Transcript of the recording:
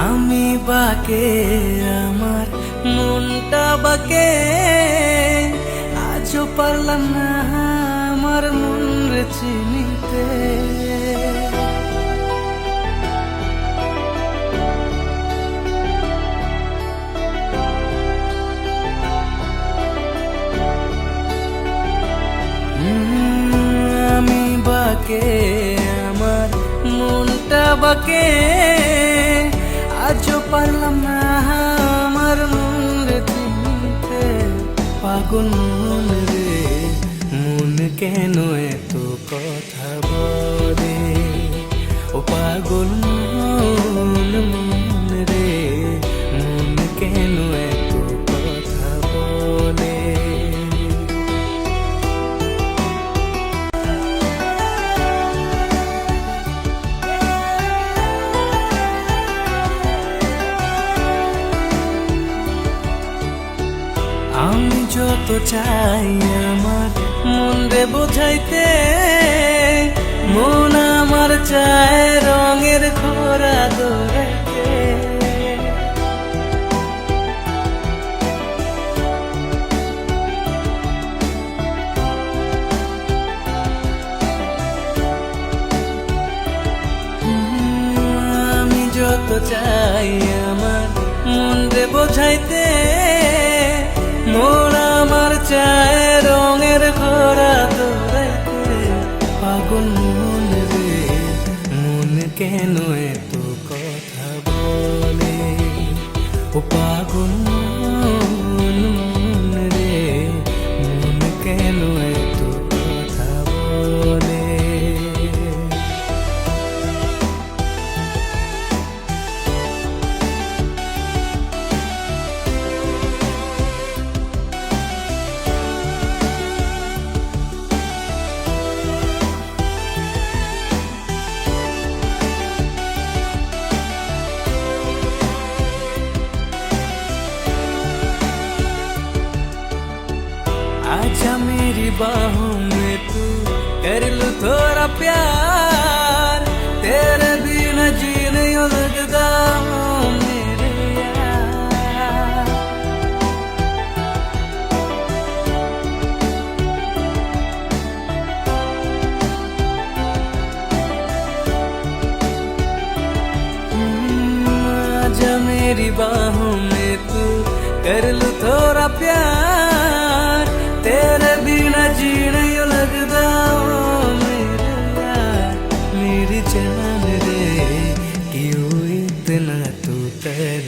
আমি বাকে আমার মনটা বাকে, আজও পারলাম না আমার মন রে চিনিতে। আমি বাকে আমার মনটা বাকে, আজও পারলাম না আমার মন রে চিনতে। পাগল মন রে, মন কেন এত কথা বলে? ও পাগল মন, মন রে, মন কেন এত কথা বলে? আমি যত চাই আমার মন রে বোঝাইতে, মন আমার চায় রঙের খরা দৌড়াইতে। আমি যত চাই আমার মন রে বোঝাইতে, মন আমার চায় রঙের খরা দৌড়াইতে। পাগল মন রে, মন কেন এত কথা বলে? ও পাগল মন, মন রে, মন কেন এত কথা বলে? आजा मेरी बाहों में तू, कर लूं थोड़ा प्यार, तेरे बिना जी नहीं लगता मेरे यार। आजा मेरी बाहों में तू, कर लूं थोड़ा प्यार, तेरे बिना जी नहीं लगता मेरे यार। मेरी जान रे, क्यों इतना तू कर